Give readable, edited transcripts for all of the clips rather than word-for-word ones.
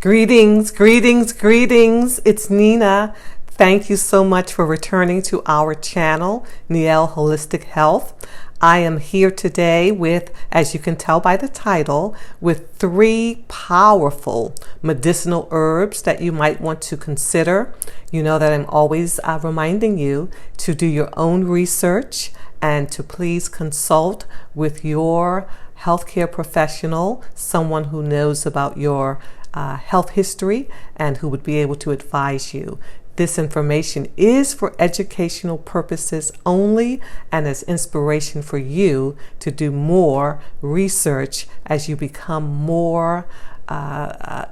Greetings, greetings, greetings. It's Nina. Thank you so much for returning to our channel, Nielhealth Holistic Health. I am here today with, as you can tell by the title, with 3 powerful medicinal herbs that you might want to consider. You know that I'm always reminding you to do your own research and to please consult with your healthcare professional, someone who knows about your health history and who would be able to advise you. This information is for educational purposes only and as inspiration for you to do more research as you become more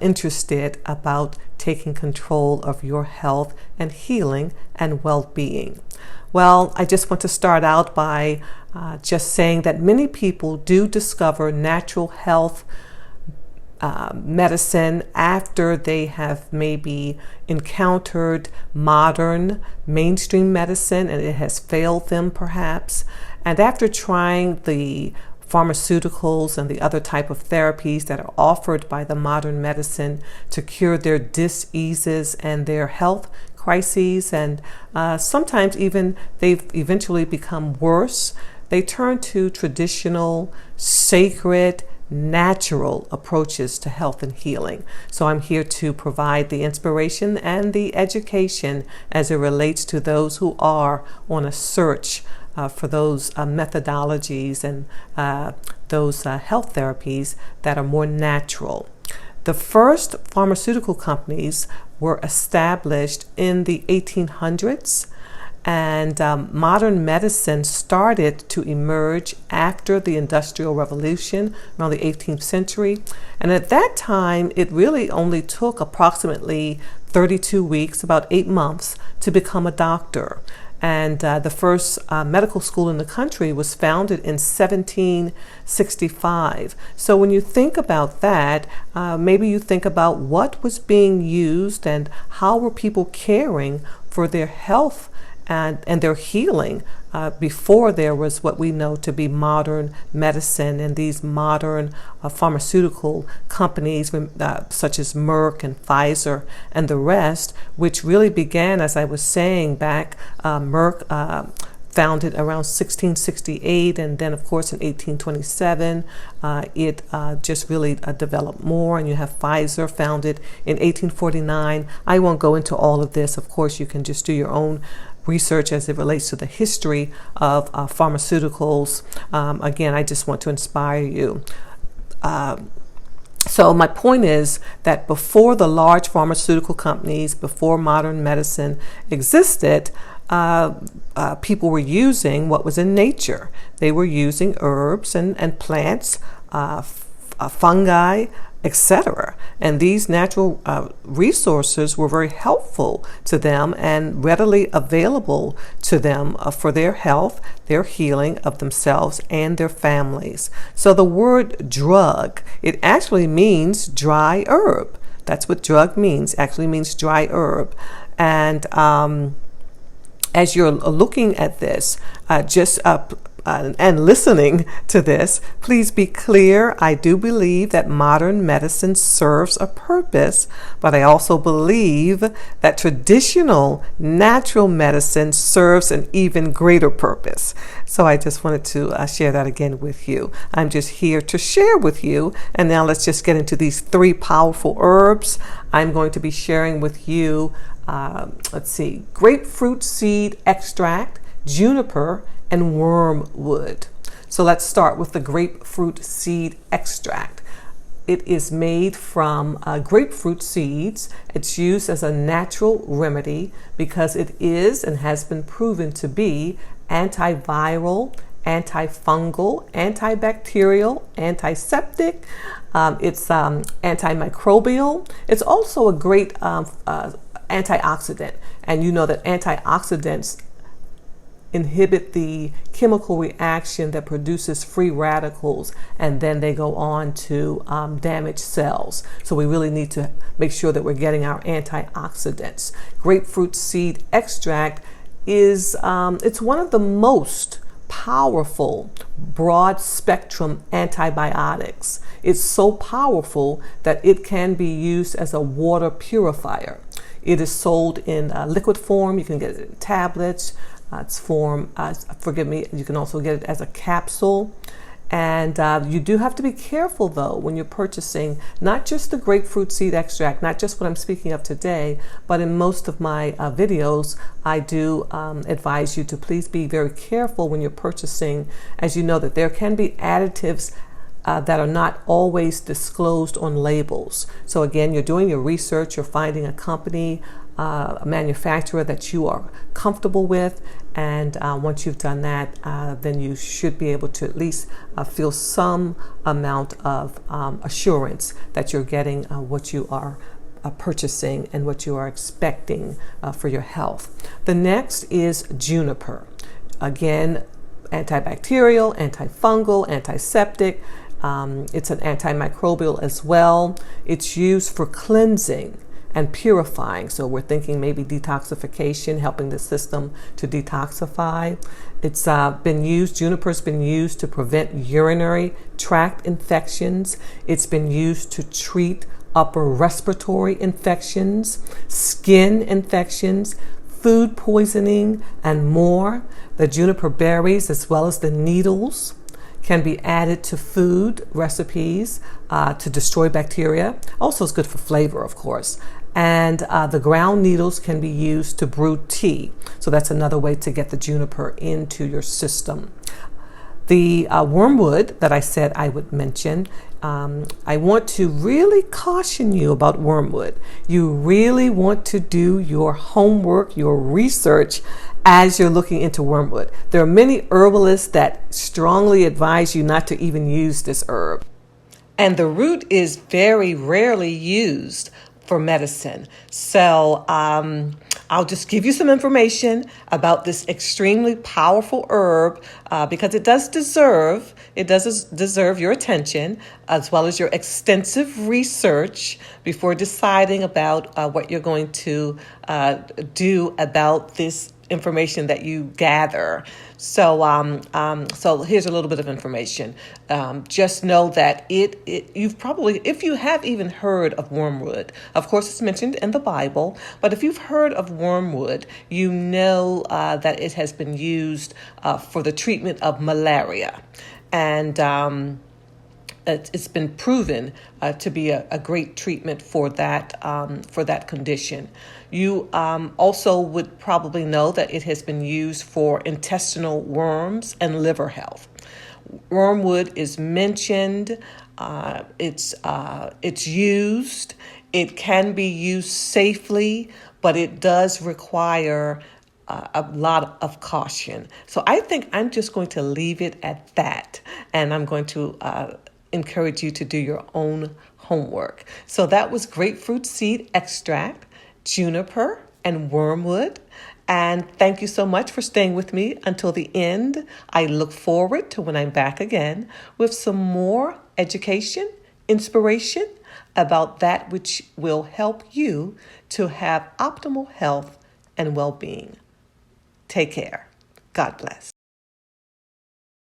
interested about taking control of your health and healing and well-being. Well, I just want to start out by just saying that many people do discover natural health medicine after they have maybe encountered modern mainstream medicine and it has failed them perhaps. And after trying the pharmaceuticals and the other type of therapies that are offered by the modern medicine to cure their diseases and their health crises, and sometimes even they've eventually become worse, they turn to traditional, sacred, natural approaches to health and healing. So I'm here to provide the inspiration and the education as it relates to those who are on a search for those methodologies and those health therapies that are more natural. The first pharmaceutical companies were established in the 1800s. And modern medicine started to emerge after the Industrial Revolution around the 18th century. And at that time, it really only took approximately 32 weeks, about 8 months, to become a doctor. And the first medical school in the country was founded in 1765. So when you think about that, maybe you think about what was being used and how were people caring for their health and their healing before there was what we know to be modern medicine and these modern pharmaceutical companies such as Merck and Pfizer and the rest, which really began, as I was saying, back Merck founded around 1668, and then of course in 1827 it just really developed more, and you have Pfizer founded in 1849. I won't go into all of this. Of course, you can just do your own research as it relates to the history of pharmaceuticals. Again, I just want to inspire you. So my point is that before the large pharmaceutical companies, before modern medicine existed, people were using what was in nature. They were using herbs and plants, fungi, etc. And these natural resources were very helpful to them and readily available to them for their health, their healing of themselves and their families. So the word drug, it actually means dry herb. That's what drug means, actually means dry herb. And as you're looking at this, and listening to this, please be clear. I do believe that modern medicine serves a purpose, but I also believe that traditional natural medicine serves an even greater purpose. So I just wanted to share that again with you. I'm just here to share with you. And now let's just get into these 3 powerful herbs. I'm going to be sharing with you, grapefruit seed extract, juniper, and wormwood. So let's start with the grapefruit seed extract. It is made from grapefruit seeds. It's used as a natural remedy because it is and has been proven to be antiviral, antifungal, antibacterial, antiseptic. It's antimicrobial. It's also a great antioxidant. And you know that antioxidants inhibit the chemical reaction that produces free radicals, and then they go on to damage cells. So we really need to make sure that we're getting our antioxidants. Grapefruit seed extract is it's one of the most powerful, broad spectrum antibiotics. It's so powerful that it can be used as a water purifier. It is sold in liquid form. You can get it in tablets. You can also get it as a capsule. And you do have to be careful, though, when you're purchasing not just the grapefruit seed extract, not just what I'm speaking of today, but in most of my videos, I do advise you to please be very careful when you're purchasing, as you know that there can be additives that are not always disclosed on labels. So again, you're doing your research, you're finding a company, a manufacturer that you are comfortable with, and once you've done that, then you should be able to at least feel some amount of assurance that you're getting what you are purchasing and what you are expecting for your health. The next is Juniper. Again, antibacterial, antifungal, antiseptic. It's an antimicrobial as well. It's used for cleansing and purifying. So we're thinking maybe detoxification, helping the system to detoxify. It's been used, Juniper's been used to prevent urinary tract infections. It's been used to treat upper respiratory infections, skin infections, food poisoning, and more. The juniper berries, as well as the needles, can be added to food recipes to destroy bacteria. Also, it's good for flavor, of course. And the ground needles can be used to brew tea. So that's another way to get the juniper into your system. The wormwood that I said I would mention, I want to really caution you about wormwood. You really want to do your homework, your research, as you're looking into wormwood. There are many herbalists that strongly advise you not to even use this herb. And the root is very rarely used for medicine. So I'll just give you some information about this extremely powerful herb because it does deserve your attention, as well as your extensive research before deciding about what you're going to do about this information that you gather. So here's a little bit of information. Just know that you've probably, if you have even heard of wormwood, of course it's mentioned in the Bible, but if you've heard of wormwood, you know that it has been used for the treatment of malaria. And it's been proven to be a great treatment for that condition. You also would probably know that it has been used for intestinal worms and liver health. Wormwood is mentioned. It's used. It can be used safely, but it does require a lot of caution. So I think I'm just going to leave it at that, and I'm going to encourage you to do your own homework. So that was grapefruit seed extract, juniper, and wormwood. And thank you so much for staying with me until the end. I look forward to when I'm back again with some more education, inspiration about that which will help you to have optimal health and well-being. Take care. God bless.